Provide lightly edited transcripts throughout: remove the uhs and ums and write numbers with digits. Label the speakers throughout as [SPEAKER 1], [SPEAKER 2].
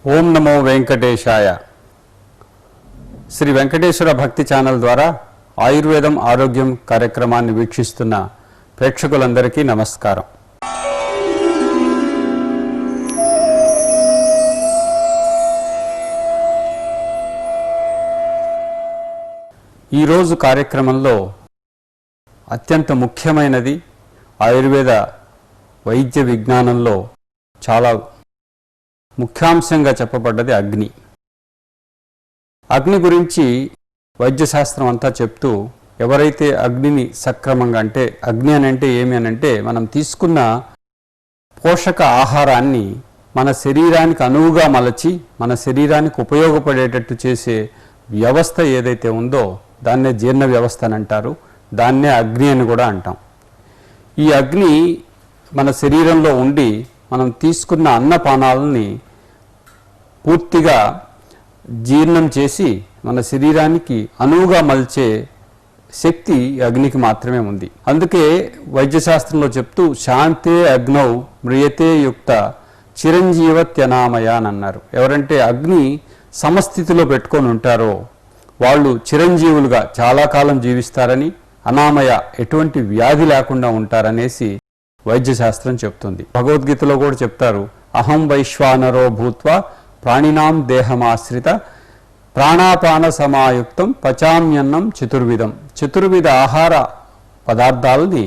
[SPEAKER 1] ఓం నమో వెంకటేశాయ. శ్రీ వెంకటేశ్వర భక్తి ఛానల్ ద్వారా ఆయుర్వేదం ఆరోగ్యం కార్యక్రమాన్ని వీక్షిస్తున్న ప్రేక్షకులందరికీ నమస్కారం. ఈరోజు కార్యక్రమంలో అత్యంత ముఖ్యమైనది ఆయుర్వేద వైద్య విజ్ఞానంలో చాలా ముఖ్యాంశంగా చెప్పబడ్డది అగ్ని. అగ్ని గురించి వైద్యశాస్త్రం అంతా చెప్తూ ఎవరైతే అగ్నిని సక్రమంగా అంటే అగ్ని అని అంటే ఏమి అని అంటే మనం తీసుకున్న పోషక ఆహారాన్ని మన శరీరానికి అనువుగా మలచి మన శరీరానికి ఉపయోగపడేటట్టు చేసే వ్యవస్థ ఏదైతే ఉందో దాన్నే జీర్ణ వ్యవస్థ అని అంటారు. దాన్నే అగ్ని అని కూడా అంటాం. ఈ అగ్ని మన శరీరంలో ఉండి మనం తీసుకున్న అన్నపానాలని పూర్తిగా జీర్ణం చేసి మన శరీరానికి అనువుగా మలిచే శక్తి అగ్నికి మాత్రమే ఉంది. అందుకే వైద్యశాస్త్రంలో చెప్తూ శాంతే అగ్నౌ మ్రియతే యుక్త చిరంజీవత్యనామయ అని అన్నారు. ఎవరంటే అగ్ని సమస్థితిలో పెట్టుకొని ఉంటారో వాళ్ళు చిరంజీవులుగా చాలా కాలం జీవిస్తారని, అనామయ ఎటువంటి వ్యాధి లేకుండా ఉంటారనేసి వైద్యశాస్త్రం చెప్తుంది. భగవద్గీతలో కూడా చెప్తారు, అహం వైశ్వానరో భూత్వా ప్రాణినాం దేహమాశ్రిత ప్రాణాపాన సమాయుక్తం పచామ్యన్నం చతుర్విధం. చతుర్విధ ఆహార పదార్థాలని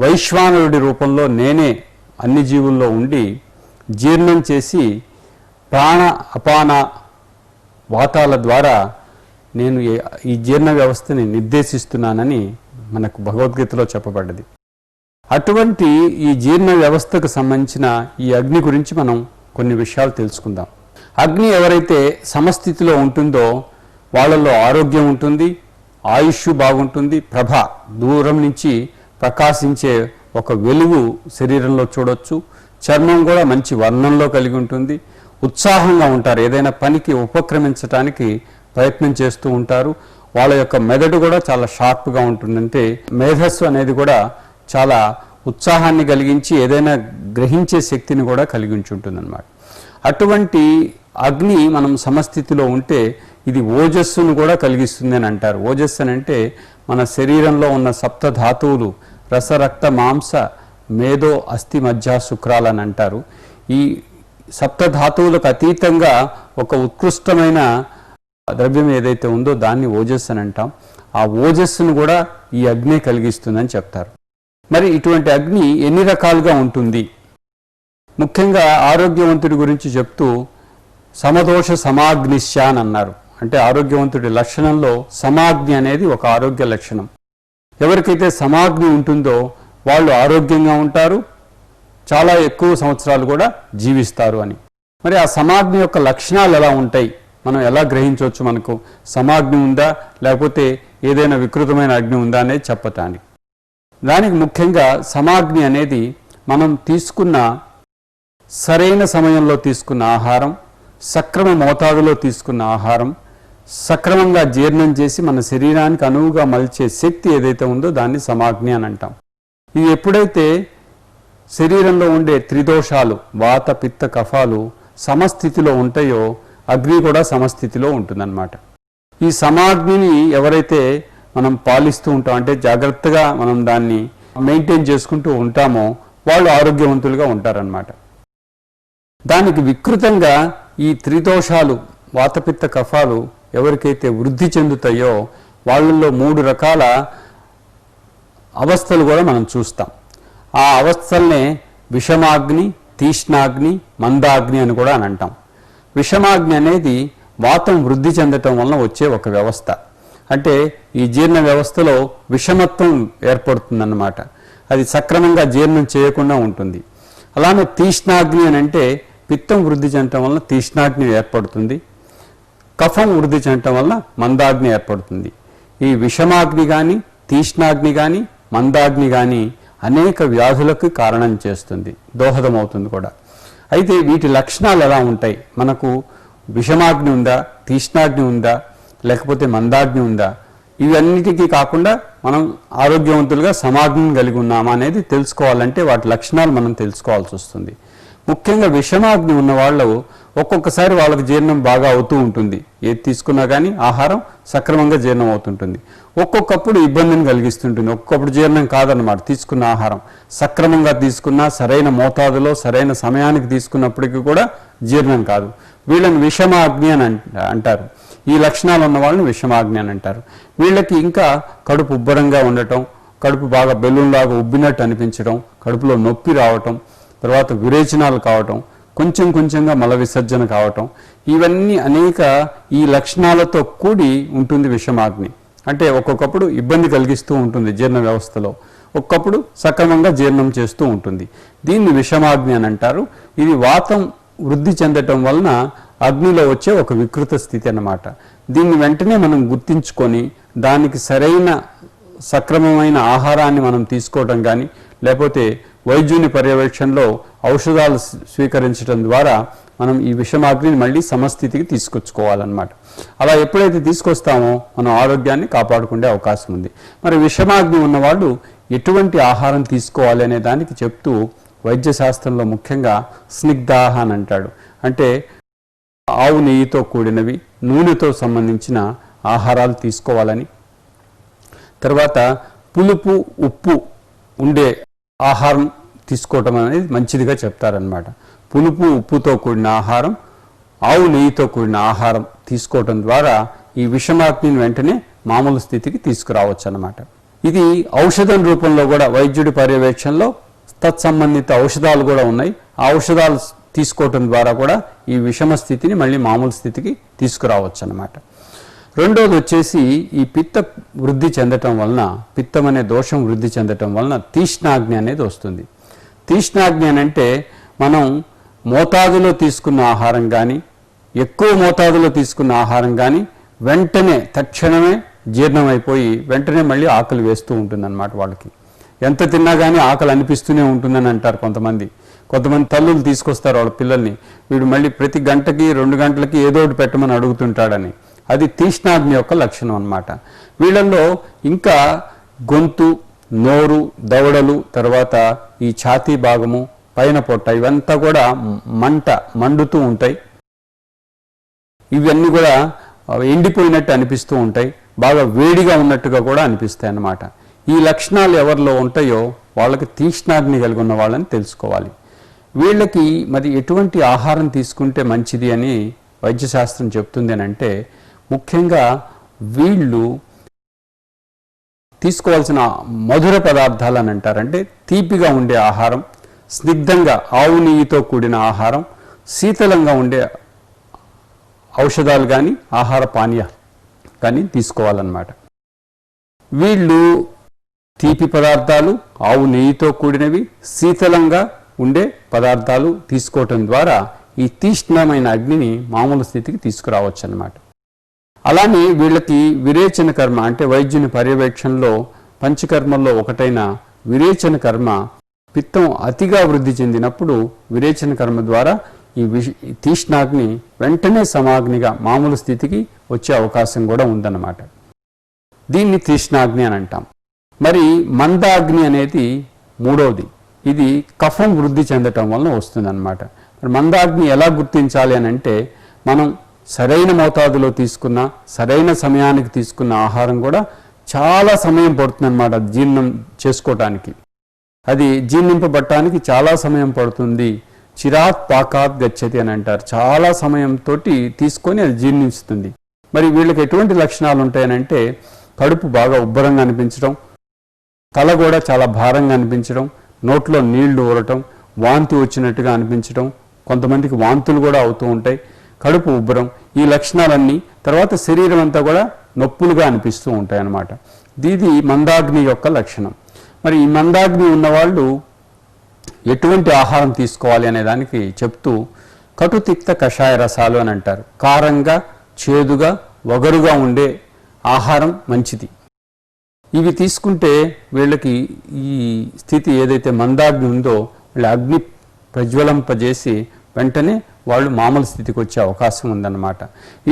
[SPEAKER 1] వైశ్వానరుడి రూపంలో నేనే అన్ని జీవుల్లో ఉండి జీర్ణం చేసి ప్రాణ అపాన వాతాల ద్వారా నేను ఈ జీర్ణ వ్యవస్థని నిర్దేశిస్తున్నానని మనకు భగవద్గీతలో చెప్పబడ్డది. అటువంటి ఈ జీర్ణ వ్యవస్థకు సంబంధించిన ఈ అగ్ని గురించి మనం కొన్ని విషయాలు తెలుసుకుందాం. అగ్ని ఎవరైతే సమస్థితిలో ఉంటుందో వాళ్ళల్లో ఆరోగ్యం ఉంటుంది, ఆయుష్ బాగుంటుంది, ప్రభ దూరం నుంచి ప్రకాశించే ఒక వెలుగు శరీరంలో చూడొచ్చు, చర్మం కూడా మంచి వర్ణంలో కలిగి ఉంటుంది, ఉత్సాహంగా ఉంటారు, ఏదైనా పనికి ఉపక్రమించడానికి ప్రయత్నం చేస్తూ ఉంటారు. వాళ్ళ యొక్క మెదడు కూడా చాలా షార్ప్గా ఉంటుందంటే మేధస్సు అనేది కూడా చాలా ఉత్సాహాన్ని కలిగించి ఏదైనా గ్రహించే శక్తిని కూడా కలిగించి ఉంటుందన్నమాట. అటువంటి అగ్ని మనం సమస్థితిలో ఉంటే ఇది ఓజస్సును కూడా కలిగిస్తుంది అని అంటారు. ఓజస్సు అని అంటే మన శరీరంలో ఉన్న సప్త ధాతువులు రసరక్త మాంస మేధో అస్థి మజ్జ శుక్రాలని అంటారు. ఈ సప్త ధాతువులకు అతీతంగా ఒక ఉత్కృష్టమైన ద్రవ్యం ఏదైతే ఉందో దాన్ని ఓజస్సు అని అంటాం. ఆ ఓజస్సును కూడా ఈ అగ్ని కలిగిస్తుందని చెప్తారు. మరి ఇటువంటి అగ్ని ఎన్ని రకాలుగా ఉంటుంది? ముఖ్యంగా ఆరోగ్యవంతుడి గురించి చెప్తూ సమదోష సమాగ్నిశ్య అని అన్నారు. అంటే ఆరోగ్యవంతుడి లక్షణంలో సమాగ్ని అనేది ఒక ఆరోగ్య లక్షణం. ఎవరికైతే సమాగ్ని ఉంటుందో వాళ్ళు ఆరోగ్యంగా ఉంటారు, చాలా ఎక్కువ సంవత్సరాలు కూడా జీవిస్తారు అని. మరి ఆ సమాగ్ని యొక్క లక్షణాలు ఎలా ఉంటాయి, మనం ఎలా గ్రహించవచ్చు? మనకు సమాగ్ని ఉందా లేకపోతే ఏదైనా వికృతమైన అగ్ని ఉందా అనేది చెప్పటానికి. దానికి ముఖ్యంగా సమాగ్ని అనేది మనం తీసుకున్న సరైన సమయంలో తీసుకున్న ఆహారం, సక్రమ మోతాదులో తీసుకున్న ఆహారం, సక్రమంగా జీర్ణం చేసి మన శరీరానికి అనువుగా మలిచే శక్తి ఏదైతే ఉందో దాన్ని సమాగ్ని అని అంటాం. ఇది ఎప్పుడైతే శరీరంలో ఉండే త్రిదోషాలు వాత పిత్త కఫాలు సమస్థితిలో ఉంటాయో అగ్ని కూడా సమస్థితిలో ఉంటుందన్నమాట. ఈ సమాగ్నిని ఎవరైతే మనం పాలిస్తూ ఉంటాం అంటే జాగ్రత్తగా మనం దాన్ని మెయింటైన్ చేసుకుంటూ ఉంటామో వాళ్ళు ఆరోగ్యవంతులుగా ఉంటారన్నమాట. దానికి వికృతంగా ఈ త్రిదోషాలు వాతపిత్త కఫాలు ఎవరికైతే వృద్ధి చెందుతాయో వాళ్ళల్లో 3 రకాల అవస్థలు కూడా మనం చూస్తాం. ఆ అవస్థల్నే విషమాగ్ని, తీష్ణాగ్ని, మందాగ్ని అని కూడా అని అంటాం. విషమాగ్ని అనేది వాతం వృద్ధి చెందటం వలన వచ్చే ఒక వ్యవస్థ. అంటే ఈ జీర్ణ వ్యవస్థలో విషమత్వం ఏర్పడుతుందన్నమాట. అది సక్రమంగా జీర్ణం చేయకుండా ఉంటుంది. అలానే తీష్ణాగ్ని అని అంటే పిత్తం వృద్ధి చెందటం వలన తీష్ణాగ్ని ఏర్పడుతుంది, కఫం వృద్ధి చెందటం వలన మందాగ్ని ఏర్పడుతుంది. ఈ విషమాగ్ని కానీ తీష్ణాగ్ని కానీ మందాగ్ని కానీ అనేక వ్యాధులకు కారణం చేస్తుంది, దోహదమవుతుంది కూడా. అయితే వీటి లక్షణాలు ఎలా ఉంటాయి? మనకు విషమాగ్ని ఉందా, తీష్ణాగ్ని ఉందా, లేకపోతే మందాగ్ని ఉందా? ఇవన్నిటికీ కాకుండా మనం ఆరోగ్యవంతులుగా సమాగ్ని కలిగి ఉన్నామా అనేది తెలుసుకోవాలంటే వాటి లక్షణాలు మనం తెలుసుకోవాల్సి వస్తుంది. ముఖ్యంగా విషమాగ్ని ఉన్న వాళ్ళు ఒక్కొక్కసారి వాళ్ళకి జీర్ణం బాగా అవుతూ ఉంటుంది, ఏది తీసుకున్నా కానీ ఆహారం సక్రమంగా జీర్ణం అవుతుంటుంది. ఒక్కొక్కప్పుడు ఇబ్బందిని కలిగిస్తుంటుంది, ఒక్కొక్కప్పుడు జీర్ణం కాదన్నమాట. తీసుకున్న ఆహారం సక్రమంగా తీసుకున్నా, సరైన మోతాదులో సరైన సమయానికి తీసుకున్నప్పటికీ కూడా జీర్ణం కాదు. వీళ్ళని విషమాగ్ని అని అంటారు. ఈ లక్షణాలు ఉన్న వాళ్ళని విషమాగ్ని అని అంటారు. వీళ్ళకి ఇంకా కడుపు ఉబ్బరంగా ఉండటం, కడుపు బాగా బెలూన్లాగా ఉబ్బినట్టు అనిపించడం, కడుపులో నొప్పి రావటం, తర్వాత విరేచనాలు కావటం, కొంచెం కొంచెంగా మల విసర్జన కావటం, ఇవన్నీ అనేక ఈ లక్షణాలతో కూడి ఉంటుంది విషమాగ్ని. అంటే ఒక్కొక్కప్పుడు ఇబ్బంది కలిగిస్తూ ఉంటుంది జీర్ణ వ్యవస్థలో, ఒక్కొక్కప్పుడు సక్రమంగా జీర్ణం చేస్తూ ఉంటుంది. దీన్ని విషమాగ్ని అని అంటారు. ఇది వాతం వృద్ధి చెందటం వలన అగ్నిలో వచ్చే ఒక వికృత స్థితి అన్నమాట. దీన్ని వెంటనే మనం గుర్తించుకొని దానికి సరైన సక్రమమైన ఆహారాన్ని మనం తీసుకోవటం కానీ, లేకపోతే వైద్యుని పర్యవేక్షణలో ఔషధాలు స్వీకరించడం ద్వారా మనం ఈ విషమాగ్నిని మళ్ళీ సమస్థితికి తీసుకొచ్చుకోవాలన్నమాట. అలా ఎప్పుడైతే తీసుకొస్తామో మనం ఆరోగ్యాన్ని కాపాడుకునే అవకాశం ఉంది. మరి విషమాగ్ని ఉన్నవాళ్ళు ఎటువంటి ఆహారం తీసుకోవాలి అనే దానికి చెప్తూ వైద్యశాస్త్రంలో ముఖ్యంగా స్నిగ్ధాహ అని అంటాడు. అంటే ఆవు నెయ్యితో కూడినవి, నూనెతో సంబంధించిన ఆహారాలు తీసుకోవాలని, తర్వాత పులుపు ఉప్పు ఉండే ఆహారం తీసుకోవటం అనేది మంచిదిగా చెప్తారనమాట. పులుపు ఉప్పుతో కూడిన ఆహారం, ఆవు నెయ్యితో కూడిన ఆహారం తీసుకోవటం ద్వారా ఈ విషమాగ్నిని వెంటనే మామూలు స్థితికి తీసుకురావచ్చు అన్నమాట. ఇది ఔషధం రూపంలో కూడా వైద్యుడి పర్యవేక్షణలో తత్సంబంధిత ఔషధాలు కూడా ఉన్నాయి. ఆ ఔషధాలు తీసుకోవటం ద్వారా కూడా ఈ విషమ స్థితిని మళ్ళీ మామూలు స్థితికి తీసుకురావచ్చు అన్నమాట. రెండోది వచ్చేసి ఈ పిత్త వృద్ధి చెందటం వలన, పిత్తం అనే దోషం వృద్ధి చెందటం వలన తీష్ణాగ్ని అనేది వస్తుంది. తీష్ణాగ్ని అని అంటే మనం మోతాదులో తీసుకున్న ఆహారం కానీ, ఎక్కువ మోతాదులో తీసుకున్న ఆహారం కానీ వెంటనే తక్షణమే జీర్ణమైపోయి వెంటనే మళ్ళీ ఆకలి వేస్తూ ఉంటుందన్నమాట. వాళ్ళకి ఎంత తిన్నా కానీ ఆకలి అనిపిస్తూనే ఉంటుందని అంటారు కొంతమంది. తల్లులు తీసుకొస్తారు వాళ్ళ పిల్లల్ని, వీడు మళ్ళీ ప్రతి గంటకి 2 గంటలకి ఏదో ఒకటి పెట్టమని అడుగుతుంటాడని. అది తీష్ణాగ్ని యొక్క లక్షణం అన్నమాట. వీళ్ళల్లో ఇంకా గొంతు, నోరు, దవడలు, తర్వాత ఈ ఛాతీ భాగము, పైన పొట్ట, ఇవంతా కూడా మండుతూ ఉంటాయి. ఇవన్నీ కూడా ఎండిపోయినట్టు అనిపిస్తూ ఉంటాయి, బాగా వేడిగా ఉన్నట్టుగా కూడా అనిపిస్తాయి అన్నమాట. ఈ లక్షణాలు ఎవరిలో ఉంటాయో వాళ్ళకి తీష్ణాగ్ని కలిగి ఉన్న వాళ్ళని తెలుసుకోవాలి. వీళ్ళకి మరి ఎటువంటి ఆహారం తీసుకుంటే మంచిది అని వైద్యశాస్త్రం చెప్తుంది అని అంటే, ముఖ్యంగా వీళ్ళు తీసుకోవాల్సిన మధుర పదార్థాలు అని అంటారంటే తీపిగా ఉండే ఆహారం, స్నిగ్ధంగా ఆవు నెయ్యితో కూడిన ఆహారం, శీతలంగా ఉండే ఔషధాలు కానీ ఆహార పానీయాలు కానీ తీసుకోవాలన్నమాట. వీళ్ళు తీపి పదార్థాలు, ఆవు నెయ్యితో కూడినవి, శీతలంగా ఉండే పదార్థాలు తీసుకోవటం ద్వారా ఈ తీష్ణమైన అగ్నిని మామూలు స్థితికి తీసుకురావచ్చు అన్నమాట. అలానే వీళ్ళకి విరేచన కర్మ అంటే వైద్యుని పర్యవేక్షణలో పంచకర్మల్లో ఒకటైన విరేచన కర్మ పిత్తం అతిగా వృద్ధి చెందినప్పుడు విరేచన కర్మ ద్వారా ఈ తీష్ణాగ్ని వెంటనే సమాగ్నిగా మామూలు స్థితికి వచ్చే అవకాశం కూడా ఉందన్నమాట. దీన్ని తీష్ణాగ్ని అని అంటాం. మరి మందాగ్ని అనేది మూడవది. ఇది కఫం వృద్ధి చెందటం వలన వస్తుందన్నమాట. మరి మందాగ్ని ఎలా గుర్తించాలి అని అంటే, మనం సరైన మోతాదులో తీసుకున్న, సరైన సమయానికి తీసుకున్న ఆహారం కూడా చాలా సమయం పడుతుందన్నమాట జీర్ణం చేసుకోవటానికి. అది జీర్ణింపబట్టడానికి చాలా సమయం పడుతుంది. చిరాత్ పాకాత్ గచ్చతి అని అంటారు. చాలా సమయంతో తీసుకొని అది జీర్ణిస్తుంది. మరి వీళ్ళకి ఎటువంటి లక్షణాలు ఉంటాయనంటే, కడుపు బాగా ఉబ్బరంగా అనిపించడం, తల కూడా చాలా భారంగా అనిపించడం, నోట్లో నీళ్లు ఊరటం, వాంతి వచ్చినట్టుగా అనిపించడం, కొంతమందికి వాంతులు కూడా అవుతూ ఉంటాయి, కడుపు ఉబ్బరం, ఈ లక్షణాలన్నీ, తర్వాత శరీరం అంతా కూడా నొప్పులుగా అనిపిస్తూ ఉంటాయి అన్నమాట. ఇది మందాగ్ని యొక్క లక్షణం. మరి ఈ మందాగ్ని ఉన్నవాళ్ళు ఎటువంటి ఆహారం తీసుకోవాలి అనే దానికి చెప్తూ కటుతిక్త కషాయ రసాలు అని అంటారు. కారంగా, చేదుగా, వగరుగా ఉండే ఆహారం మంచిది. ఇవి తీసుకుంటే వీళ్ళకి ఈ స్థితి ఏదైతే మందాగ్ని ఉందో వీళ్ళ అగ్ని ప్రజ్వలింపజేసి వెంటనే వాళ్ళు మామూలు స్థితికి వచ్చే అవకాశం ఉందన్నమాట.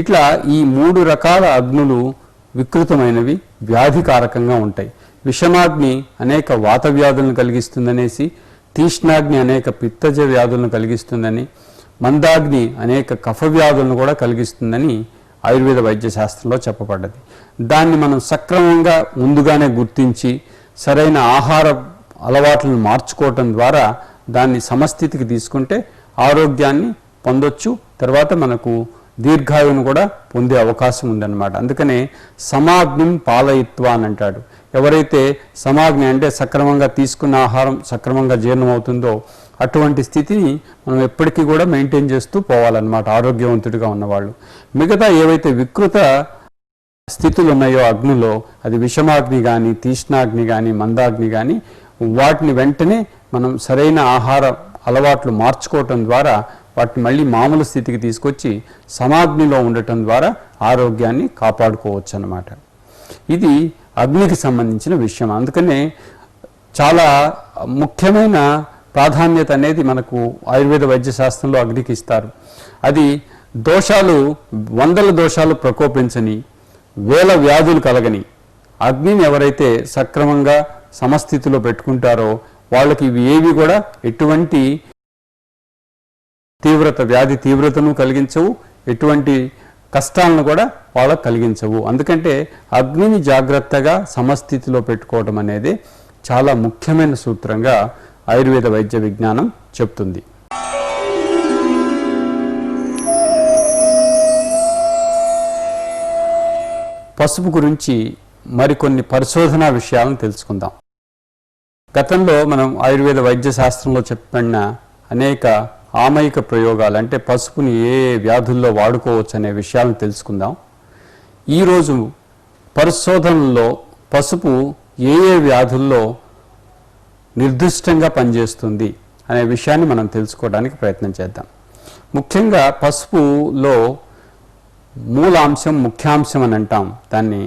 [SPEAKER 1] ఇట్లా ఈ 3 రకాల అగ్నులు వికృతమైనవి, వ్యాధికారకంగా ఉంటాయి. విషమాగ్ని అనేక వాత వ్యాధులను కలిగిస్తుందనేసి తీష్ణాగ్ని అనేక పిత్తజ వ్యాధులను కలిగిస్తుందని, మందాగ్ని అనేక కఫ వ్యాధులను కూడా కలిగిస్తుందని ఆయుర్వేద వైద్య శాస్త్రంలో చెప్పబడ్డది. దాన్ని మనం సక్రమంగా ముందుగానే గుర్తించి సరైన ఆహార అలవాట్లను మార్చుకోవటం ద్వారా దాన్ని సమస్థితికి తీసుకుంటే ఆరోగ్యాన్ని పొందొచ్చు. తర్వాత మనకు దీర్ఘాయువును కూడా పొందే అవకాశం ఉందన్నమాట. అందుకనే సమాగ్నిం పాలయిత్వ అని అంటాడు. ఎవరైతే సమాగ్ని అంటే సక్రమంగా తీసుకున్న ఆహారం సక్రమంగా జీర్ణమవుతుందో అటువంటి స్థితిని మనం ఎప్పటికీ కూడా మెయింటైన్ చేస్తూ పోవాలన్నమాట ఆరోగ్యవంతుడిగా ఉన్నవాళ్ళు. మిగతా ఏవైతే వికృత స్థితులు ఉన్నాయో అగ్నిలో, అది విషమాగ్ని కానీ, తీష్ణాగ్ని కానీ, మందాగ్ని కానీ, వాటిని వెంటనే మనం సరైన ఆహార అలవాట్లు మార్చుకోవటం ద్వారా వాటిని మళ్ళీ మామూలు స్థితికి తీసుకొచ్చి సమాగ్నిలో ఉండటం ద్వారా ఆరోగ్యాన్ని కాపాడుకోవచ్చు అన్నమాట. ఇది అగ్నికి సంబంధించిన విషయం. అందుకనే చాలా ముఖ్యమైన ప్రాధాన్యత అనేది మనకు ఆయుర్వేద వైద్య శాస్త్రంలో అగ్నికి ఇస్తారు. అది దోషాలు, వందల దోషాలు ప్రకోపించని, వేల వ్యాధులు కలగని అగ్నిని ఎవరైతే సక్రమంగా సమస్థితిలో పెట్టుకుంటారో వాళ్ళకి ఇవి ఏవి కూడా ఎటువంటి వ్యాధి తీవ్రతను కలిగించవు, ఎటువంటి కష్టాలను కూడా వాళ్ళకు కలిగించవు. అందుకంటే అగ్నిని జాగ్రత్తగా సమస్థితిలో పెట్టుకోవడం అనేది చాలా ముఖ్యమైన సూత్రంగా ఆయుర్వేద వైద్య విజ్ఞానం చెప్తుంది. పసుపు గురించి మరికొన్ని పరిశోధనా విషయాలను తెలుసుకుందాం. గతంలో మనం ఆయుర్వేద వైద్య శాస్త్రంలో చెప్పిన అనేక ఆమయిక ప్రయోగాలు, అంటే పసుపుని ఏ వ్యాధుల్లో వాడుకోవచ్చు అనే విషయాలను తెలుసుకుందాం. ఈరోజు పరిశోధనలో పసుపు ఏ వ్యాధుల్లో నిర్దిష్టంగా పనిచేస్తుంది అనే విషయాన్ని మనం తెలుసుకోవడానికి ప్రయత్నం చేద్దాం. ముఖ్యంగా పసుపులో మూలాంశం, ముఖ్యాంశం అని అంటాం, దాన్ని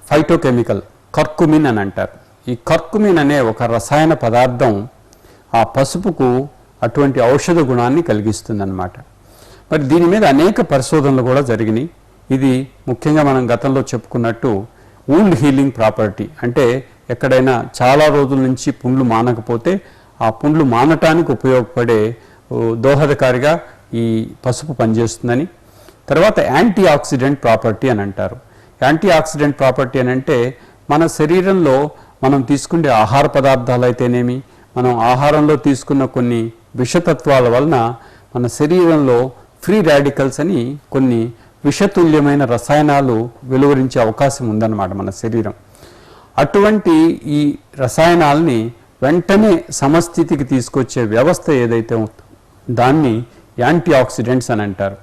[SPEAKER 1] ఫైటోకెమికల్ కర్కుమిన్ అని అంటారు. ఈ కర్కుమిన్ అనే ఒక రసాయన పదార్థం ఆ పసుపుకు అటువంటి ఔషధ గుణాన్ని కలిగిస్తుందన్నమాట. మరి దీని మీద అనేక పరిశోధనలు కూడా జరిగినాయి. ఇది ముఖ్యంగా మనం గతంలో చెప్పుకున్నట్టు వూండ్ హీలింగ్ ప్రాపర్టీ, అంటే ఎక్కడైనా చాలా రోజుల నుంచి పుండ్లు మానకపోతే ఆ పుండ్లు మానటానికి ఉపయోగపడే దోహదకారిగా ఈ పసుపు పనిచేస్తుందని. తర్వాత యాంటీ ఆక్సిడెంట్ ప్రాపర్టీ అని అంటారు. యాంటీ ఆక్సిడెంట్ ప్రాపర్టీ అని అంటే మన శరీరంలో మనం తీసుకునే ఆహార పదార్థాలు అయితేనేమి, మనం ఆహారంలో తీసుకున్న కొన్ని విషతత్వాల వలన మన శరీరంలో ఫ్రీ రాడికల్స్ అని కొన్ని విషతుల్యమైన రసాయనాలు వెలువరించే అవకాశం ఉందన్నమాట మన శరీరం. అటువంటి ఈ రసాయనాల్ని వెంటనే సమస్థితికి తీసుకొచ్చే వ్యవస్థ ఏదైతే ఉందో దాన్ని యాంటీ ఆక్సిడెంట్స్ అని అంటారు.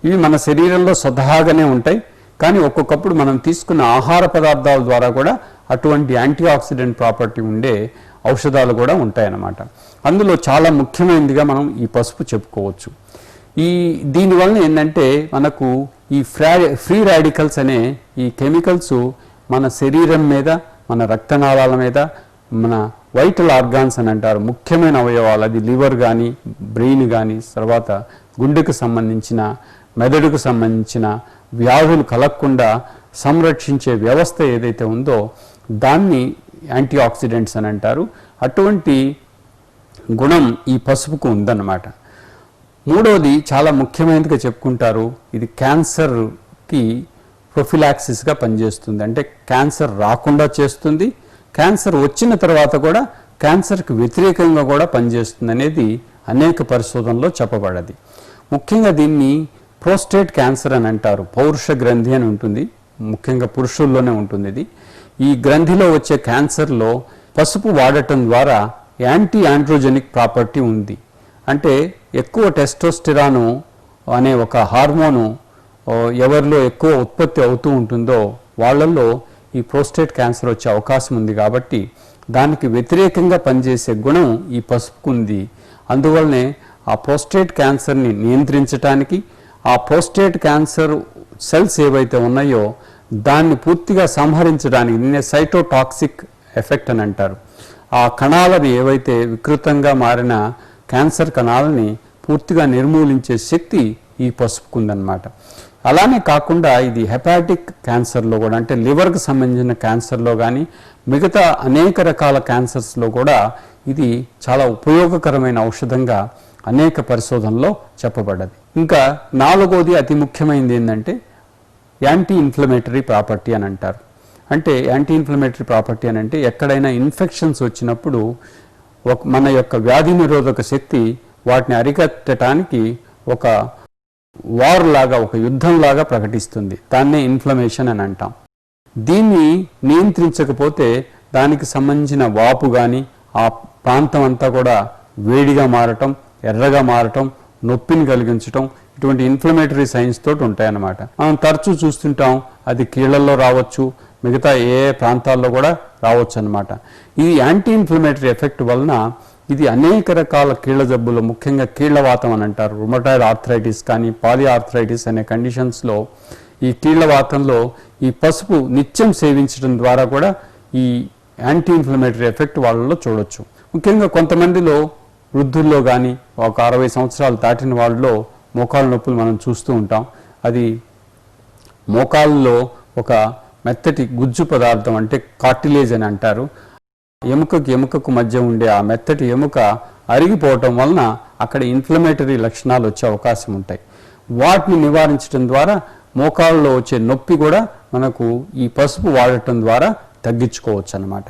[SPEAKER 1] ఇవి మన శరీరంలో స్వతహాగానే ఉంటాయి, కానీ ఒక్కొక్కప్పుడు మనం తీసుకున్న ఆహార పదార్థాల ద్వారా కూడా అటువంటి యాంటీ ఆక్సిడెంట్ ప్రాపర్టీ ఉండే ఔషధాలు కూడా ఉంటాయన్నమాట. అందులో చాలా ముఖ్యమైనదిగా మనం ఈ పసుపు చెప్పుకోవచ్చు. దీనివల్ల ఏంటంటే మనకు ఈ ఫ్రీ రాడికల్స్ అనే ఈ కెమికల్స్ మన శరీరం మీద, మన రక్తనాళాల మీద, మన వైటల్ ఆర్గాన్స్ అని అంటారు, ముఖ్యమైన అవయవాలు, అది లివర్ కానీ, బ్రెయిన్ కానీ, తర్వాత గుండెకు సంబంధించిన, మెదడుకు సంబంధించిన వ్యాధులు కలగకుండా సంరక్షించే వ్యవస్థ ఏదైతే ఉందో దాన్ని యాంటీ ఆక్సిడెంట్స్ అని అంటారు. అటువంటి గుణం ఈ పసుపుకు ఉందన్నమాట. మూడవది చాలా ముఖ్యమైనదిగా చెప్పుకుంటారు, ఇది క్యాన్సర్కి ప్రొఫిలాక్సిస్గా పనిచేస్తుంది. అంటే క్యాన్సర్ రాకుండా చేస్తుంది, క్యాన్సర్ వచ్చిన తర్వాత కూడా క్యాన్సర్కి వ్యతిరేకంగా కూడా పనిచేస్తుంది అనేది అనేక పరిశోధనలో చెప్పబడ్డది. ముఖ్యంగా దీన్ని ప్రోస్టేట్ క్యాన్సర్ అని అంటారు. పౌరుష గ్రంథి అని ఉంటుంది, ముఖ్యంగా పురుషుల్లోనే ఉంటుంది ఇది. ఈ గ్రంథిలో వచ్చే క్యాన్సర్లో పసుపు వాడటం ద్వారా యాంటీ ఆండ్రోజెనిక్ ప్రాపర్టీ ఉంది. అంటే ఎక్కువ టెస్టోస్టెరాను అనే ఒక హార్మోను ఎవరిలో ఎక్కువ ఉత్పత్తి అవుతూ ఉంటుందో వాళ్ళల్లో ఈ ప్రోస్టేట్ క్యాన్సర్ వచ్చే అవకాశం ఉంది. కాబట్టి దానికి వ్యతిరేకంగా పనిచేసే గుణం ఈ పసుపుకు ఉంది. అందువల్లనే ఆ ప్రోస్టేట్ క్యాన్సర్ని నియంత్రించడానికి, ఆ ప్రోస్టేట్ క్యాన్సర్ సెల్స్ ఏవైతే ఉన్నాయో దాన్ని పూర్తిగా సంహరించడానికి, దీన్నే సైటోటాక్సిక్ ఎఫెక్ట్ అని అంటారు, ఆ కణాలని ఏవైతే వికృతంగా మారిన క్యాన్సర్ కణాలని పూర్తిగా నిర్మూలించే శక్తి ఈ పసుపుకుందన్నమాట. అలానే కాకుండా ఇది హెపాటిక్ క్యాన్సర్లో కూడా, అంటే లివర్కి సంబంధించిన క్యాన్సర్లో కానీ మిగతా అనేక రకాల క్యాన్సర్స్లో కూడా ఇది చాలా ఉపయోగకరమైన ఔషధంగా అనేక పరిశోధనలో చెప్పబడ్డది. ఇంకా నాలుగోది అతి ముఖ్యమైనది ఏంటంటే యాంటీ ఇన్ఫ్లమేటరీ ప్రాపర్టీ అని అంటారు. అంటే యాంటీ ఇన్ఫ్లమేటరీ ప్రాపర్టీ అని అంటే ఎక్కడైనా ఇన్ఫెక్షన్స్ వచ్చినప్పుడు మన యొక్క వ్యాధి నిరోధక శక్తి వాటిని అరికట్టడానికి ఒక వార్ లాగా, ఒక యుద్ధం లాగా ప్రకటిస్తుంది. దాన్నే ఇన్ఫ్లమేషన్ అని అంటాం. దీన్ని నియంత్రించకపోతే దానికి సంబంధించిన వాపు కానీ ఆ ప్రాంతం అంతా కూడా వేడిగా మారటం, ఎర్రగా మారటం, నొప్పిని కలిగించటం, ఇటువంటి ఇన్ఫ్లమేటరీ సైన్స్ తోటి ఉంటాయన్నమాట. మనం తరచూ చూస్తుంటాం, అది కీళ్లలో రావచ్చు, మిగతా ఏ ప్రాంతాల్లో కూడా రావచ్చు అన్నమాట. ఈ యాంటీ ఇన్ఫ్లమేటరీ ఎఫెక్ట్ వలన ఇది అనేక రకాల కీళ్ల జబ్బులు, ముఖ్యంగా కీళ్లవాతం అని అంటారు, రుమటాయిడ్ ఆర్థరైటిస్ కానీ పాలి ఆర్థరైటిస్ అనే కండిషన్స్లో ఈ కీళ్లవాతంలో ఈ పసుపు నిత్యం సేవించడం ద్వారా కూడా ఈ యాంటీ ఇన్ఫ్లమేటరీ ఎఫెక్ట్ వాళ్ళలో చూడొచ్చు. ముఖ్యంగా కొంతమందిలో వృద్ధుల్లో కానీ ఒక 60 సంవత్సరాలు దాటిన వాళ్ళలో మోకాళ్ళ నొప్పులు మనం చూస్తూ ఉంటాం. అది మోకాళ్ళలో ఒక మెత్తటి గుజ్జు పదార్థం, అంటే కార్టిలేజ్ అని అంటారు, ఎముకకు మధ్య ఉండే ఆ మెత్తటి ఎముక అరిగిపోవటం వలన అక్కడ ఇన్ఫ్లమేటరీ లక్షణాలు వచ్చే అవకాశం ఉంటాయి. వాటిని నివారించడం ద్వారా మోకాళ్ళలో వచ్చే నొప్పి కూడా మనకు ఈ పసుపు వాడటం ద్వారా తగ్గించుకోవచ్చు అన్నమాట.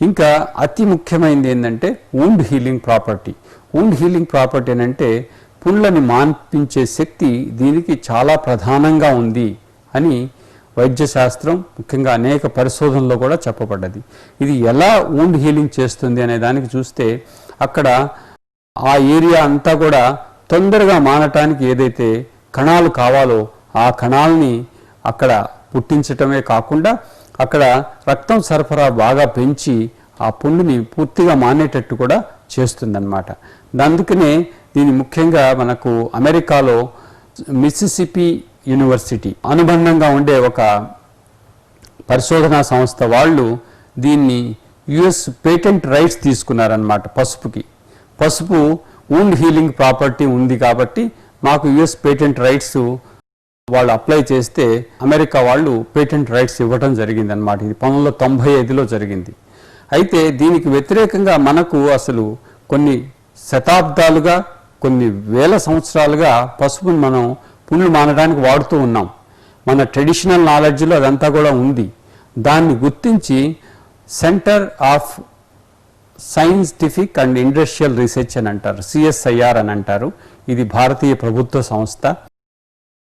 [SPEAKER 1] ఇంకా అతి ముఖ్యమైనది ఏంటంటే wound healing property. Wound healing property అంటే పుండ్లని మాన్పించే శక్తి దీనికి చాలా ప్రధానంగా ఉంది అని వైద్యశాస్త్రం, ముఖ్యంగా అనేక పరిశోధనలో కూడా చెప్పబడ్డది. ఇది ఎలా వూండ్ హీలింగ్ చేస్తుంది అనే దానికి చూస్తే అక్కడ ఆ ఏరియా అంతా కూడా తొందరగా మానటానికి ఏదైతే కణాలు కావాలో ఆ కణాలని అక్కడ పుట్టించటమే కాకుండా అక్కడ రక్తం సరఫరా బాగా పెంచి ఆ పుండుని పూర్తిగా మానేటట్టు కూడా చేస్తుందన్నమాట. అందుకనే దీని ముఖ్యంగా మనకు అమెరికాలో మిసిసిపి యూనివర్సిటీ అనుబంధంగా ఉండే ఒక పరిశోధనా సంస్థ వాళ్ళు దీన్ని యుఎస్ పేటెంట్ రైట్స్ తీసుకున్నారన్నమాట. పసుపు వూండ్ హీలింగ్ ప్రాపర్టీ ఉంది కాబట్టి మాకు యుఎస్ పేటెంట్ రైట్స్ వాళ్ళు అప్లై చేస్తే అమెరికా వాళ్ళు పేటెంట్ రైట్స్ ఇవ్వడం జరిగింది అన్నమాట. ఇది 1995లో జరిగింది. అయితే దీనికి వ్యతిరేకంగా మనకు అసలు కొన్ని శతాబ్దాలుగా, కొన్ని వేల సంవత్సరాలుగా పసుపుని మనం పుండ్లు మానడానికి వాడుతూ ఉన్నాం. మన ట్రెడిషనల్ నాలెడ్జ్లో అదంతా కూడా ఉంది. దాన్ని గుర్తించి centre of scientific and industrial research అని అంటారు, సిఎస్ఐఆర్ అని అంటారు. ఇది భారతీయ ప్రభుత్వ సంస్థ,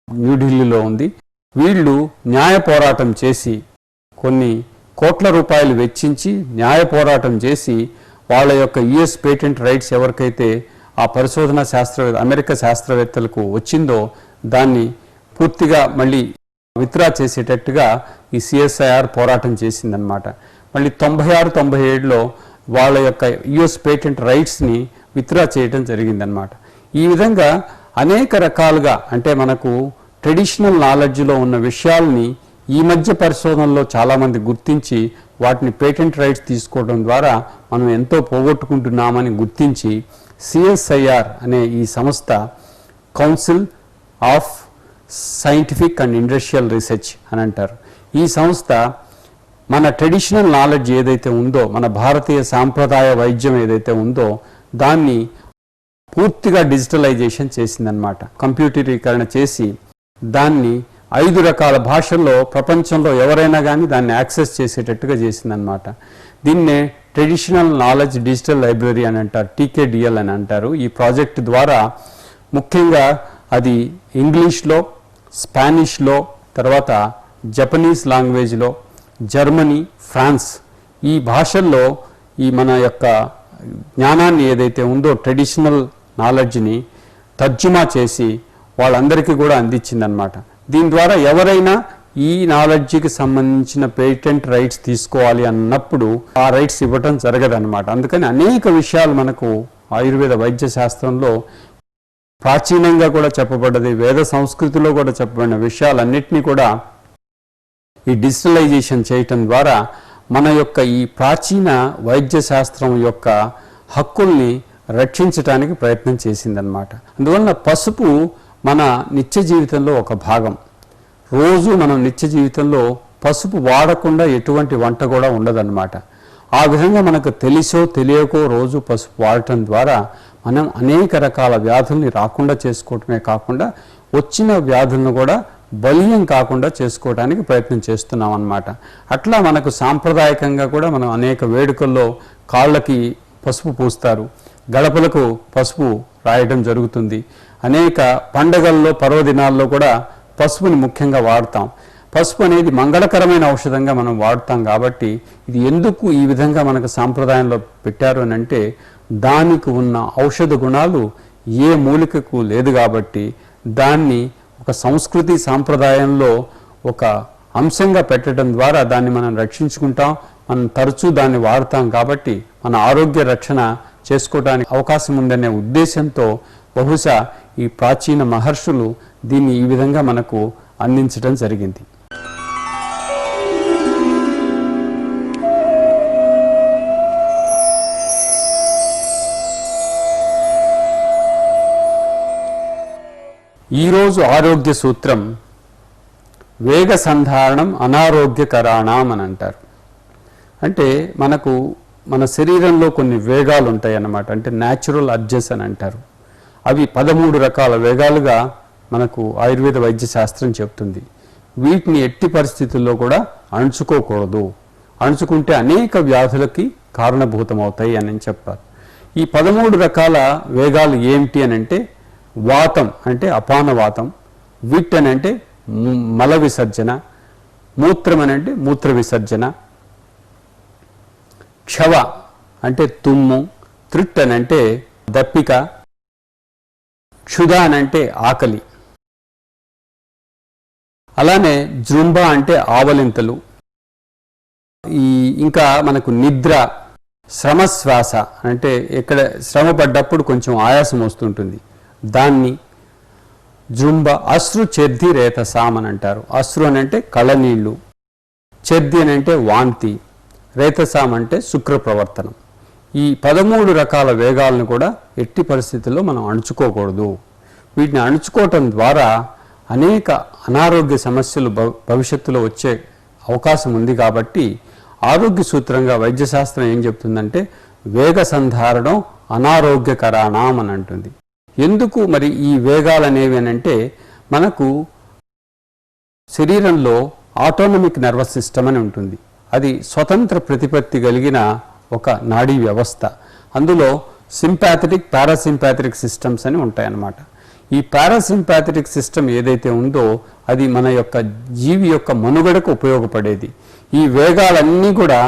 [SPEAKER 1] న్యూఢిల్లీలో ఉంది. వీళ్ళు న్యాయ పోరాటం చేసి కొన్ని కోట్ల రూపాయలు వెచ్చించి న్యాయ పోరాటం చేసి వాళ్ళ యొక్క యుఎస్ పేటెంట్ రైట్స్ ఎవరికైతే ఆ పరిశోధన అమెరికా శాస్త్రవేత్తలకు వచ్చిందో దాన్ని పూర్తిగా మళ్ళీ విత్డ్రా చేసేటట్టుగా ఈ సిఎస్ఐఆర్ పోరాటం చేసిందనమాట. మళ్ళీ 96-97లో వాళ్ళ యొక్క యుఎస్ పేటెంట్ రైట్స్ని విత్డ్రా చేయడం జరిగిందనమాట. ఈ విధంగా అనేక రకాలుగా, అంటే మనకు ట్రెడిషనల్ నాలెడ్జ్లో ఉన్న విషయాల్ని ఈ మధ్య పరిశోధనలో చాలామంది గుర్తించి వాటిని పేటెంట్ రైట్స్ తీసుకోవడం ద్వారా మనం ఎంతో పోగొట్టుకుంటున్నామని గుర్తించి సిఎస్ఐఆర్ అనే ఈ సంస్థ, council of scientific and industrial research అని అంటారు, ఈ సంస్థ మన ట్రెడిషనల్ నాలెడ్జ్ ఏదైతే ఉందో, మన భారతీయ సాంప్రదాయ వైద్యం ఏదైతే ఉందో దాన్ని పూర్తిగా డిజిటలైజేషన్ చేసిందనమాట. కంప్యూటరీకరణ చేసి దాన్ని 5 రకాల భాషల్లో ప్రపంచంలో ఎవరైనా కానీ దాన్ని యాక్సెస్ చేసేటట్టుగా చేసిందనమాట. దీన్నే ట్రెడిషనల్ నాలెడ్జ్ డిజిటల్ లైబ్రరీ అని అంటారు, టీకేడిఎల్ అని అంటారు. ఈ ప్రాజెక్ట్ ద్వారా ముఖ్యంగా అది ఇంగ్లీష్లో, స్పానిష్లో, తర్వాత జపనీస్ లాంగ్వేజ్లో, జర్మనీ, ఫ్రాన్స్ ఈ భాషల్లో ఈ మన యొక్క జ్ఞానాన్ని ఏదైతే ఉందో ట్రెడిషనల్ నాలెడ్జ్ని తర్జుమా చేసి వాళ్ళందరికీ కూడా అందించిందనమాట. దీని ద్వారా ఎవరైనా ఈ నాలెడ్జ్కి సంబంధించిన పేటెంట్ రైట్స్ తీసుకోవాలి అన్నప్పుడు ఆ రైట్స్ ఇవ్వటం జరగదన్నమాట. అందుకని అనేక విషయాలు మనకు ఆయుర్వేద వైద్య శాస్త్రంలో ప్రాచీనంగా కూడా చెప్పబడ్డది, వేద సంస్కృతిలో కూడా చెప్పబడిన విషయాలన్నింటినీ కూడా ఈ డిజిటలైజేషన్ చేయటం ద్వారా మన యొక్క ఈ ప్రాచీన వైద్య శాస్త్రం యొక్క హక్కుల్ని రక్షించడానికి ప్రయత్నం చేసిందనమాట. అందువలన పసుపు మన నిత్య జీవితంలో ఒక భాగం. రోజు మనం నిత్య జీవితంలో పసుపు వాడకుండా ఎటువంటి వంట కూడా ఉండదన్నమాట. ఆ విధంగా మనకు తెలిసో తెలియకో రోజు పసుపు వాడటం ద్వారా మనం అనేక రకాల వ్యాధుల్ని రాకుండా చేసుకోవటమే కాకుండా వచ్చిన వ్యాధులను కూడా బలీయం కాకుండా చేసుకోవడానికి ప్రయత్నం చేస్తున్నాం అన్నమాట. అట్లా మనకు సాంప్రదాయకంగా కూడా మనం అనేక వేడుకల్లో కాళ్ళకి పసుపు పూస్తారు, గడపలకు పసుపు రాయడం జరుగుతుంది. అనేక పండగల్లో పర్వదినాల్లో కూడా పసుపుని ముఖ్యంగా వాడతాం. పసుపు అనేది మంగళకరమైన ఔషధంగా మనం వాడతాం కాబట్టి ఇది ఎందుకు ఈ విధంగా మనకు సాంప్రదాయంలో పెట్టారు అని అంటే దానికి ఉన్న ఔషధ గుణాలు ఏ మూలికకు లేదు కాబట్టి దాన్ని ఒక సంస్కృతి సాంప్రదాయంలో ఒక అంశంగా పెట్టడం ద్వారా దాన్ని మనం రక్షించుకుంటాం, మనం తరచూ దాన్ని వాడతాం కాబట్టి మన ఆరోగ్య రక్షణ చేసుకోవడానికి అవకాశం ఉందనే ఉద్దేశంతో బహుశా ఈ ప్రాచీన మహర్షులు దీన్ని ఈ విధంగా మనకు అందించడం జరిగింది. ఈరోజు ఆరోగ్య సూత్రం వేగ సంధారణం అనారోగ్యకరాణం అని అంటారు. అంటే మనకు మన శరీరంలో కొన్ని వేగాలు ఉంటాయి అన్నమాట. అంటే న్యాచురల్ అడ్జెస్ అని అంటారు. అవి 13 రకాల వేగాలుగా మనకు ఆయుర్వేద వైద్య శాస్త్రం చెప్తుంది. వీటిని ఎట్టి పరిస్థితుల్లో కూడా అణుచుకోకూడదు, అణుచుకుంటే అనేక వ్యాధులకి కారణభూతమవుతాయి అని చెప్పారు. ఈ 13 రకాల వేగాలు ఏమిటి అని అంటే వాతం అంటే అపానవాతం, విట్ అని అంటే మల విసర్జన, మూత్రం అని అంటే మూత్ర విసర్జన, క్షవ అంటే తుమ్ము, త్రిట్ అని అంటే దప్పిక, క్షుధ అని అంటే ఆకలి, అలానే జృంభ అంటే ఆవలింతలు, ఇంకా మనకు నిద్ర, శ్రమశ్వాస అంటే ఎక్కడ శ్రమ పడ్డప్పుడు కొంచెం ఆయాసం వస్తుంటుంది దాన్ని జృంభ, అశ్రు చెర్ది రేతసాం అని అంటారు. అశ్రు అని అంటే కళ్ళనీళ్ళు, చెర్ది అని అంటే వాంతి, రేతసాం అంటే శుక్ర ప్రవర్తనం. ఈ 13 రకాల వేగాలను కూడా ఎట్టి పరిస్థితుల్లో మనం అణుచుకోకూడదు. వీటిని అణుచుకోవటం ద్వారా అనేక అనారోగ్య సమస్యలు భవిష్యత్తులో వచ్చే అవకాశం ఉంది కాబట్టి ఆరోగ్య సూత్రంగా వైద్యశాస్త్రం ఏం చెప్తుందంటే వేగ సంధారణం అనారోగ్యకరాణం అని అంటుంది. ఎందుకు మరి ఈ వేగాలు అనేవి అని అంటే మనకు శరీరంలో ఆటోనమిక్ నర్వస్ సిస్టమ్ అని ఉంటుంది. అది స్వతంత్ర ప్రతిపత్తి కలిగిన ఒక నాడీ వ్యవస్థ. అందులో సింపాథెటిక్, పారాసింపాథెటిక్ సిస్టమ్స్ అని ఉంటాయన్నమాట. ఈ పారాసింపాథెటిక్ సిస్టమ్ ఏదైతే ఉందో అది మన యొక్క జీవి యొక్క మనుగడకు ఉపయోగపడేది. ఈ వేగాలన్నీ కూడా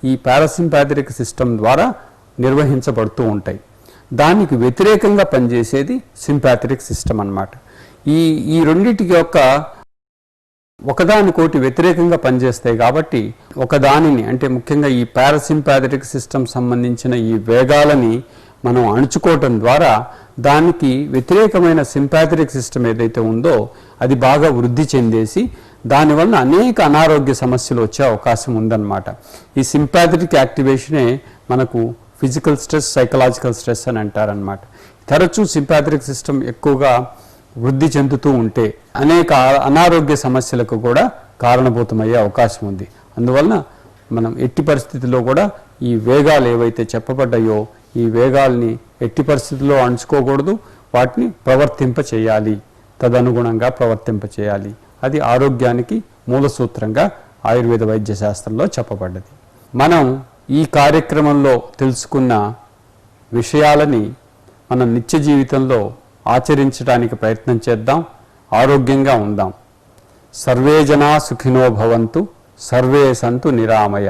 [SPEAKER 1] ఈ పారాసింపాథెటిక్ సిస్టమ్ ద్వారా నిర్వహించబడుతూ ఉంటాయి. దానికి వ్యతిరేకంగా పనిచేసేది సింపాథెటిక్ సిస్టమ్ అన్నమాట. ఈ రెండింటికి యొక్క ఒకదానికోటి వ్యతిరేకంగా పనిచేస్తాయి కాబట్టి ఒకదానిని అంటే ముఖ్యంగా ఈ పారాసింపాథెటిక్ సిస్టమ్ సంబంధించిన ఈ వేగాలని మనం అణుచుకోవటం ద్వారా దానికి వ్యతిరేకమైన సింపాథెటిక్ సిస్టమ్ ఏదైతే ఉందో అది బాగా వృద్ధి చెందేసి దానివల్ల అనేక అనారోగ్య సమస్యలు వచ్చే అవకాశం ఉందన్నమాట. ఈ సింపాథెటిక్ యాక్టివేషనే మనకు ఫిజికల్ స్ట్రెస్, సైకలాజికల్ స్ట్రెస్ అని అంటారనమాట. తరచూ సింపాథెటిక్ సిస్టమ్ ఎక్కువగా వృద్ధి చెందుతూ ఉంటే అనేక అనారోగ్య సమస్యలకు కూడా కారణభూతమయ్యే అవకాశం ఉంది. అందువలన మనం ఎట్టి పరిస్థితుల్లో కూడా ఈ వేగాలు ఏవైతే చెప్పబడ్డాయో ఈ వేగాల్ని ఎట్టి పరిస్థితుల్లో అణుచుకోకూడదు, వాటిని ప్రవర్తింప చేయాలి, తదనుగుణంగా ప్రవర్తింప చేయాలి. అది ఆరోగ్యానికి మూల సూత్రంగా ఆయుర్వేద వైద్య శాస్త్రంలో చెప్పబడ్డది. మనం ఈ కార్యక్రమంలో తెలుసుకున్న విషయాలని మన నిత్య జీవితంలో ఆచరించడానికి ప్రయత్నం చేద్దాం. ఆరోగ్యంగా ఉందాం. సర్వే జనా సుఖినో భవంతు, సర్వే సంతు నిరామయ.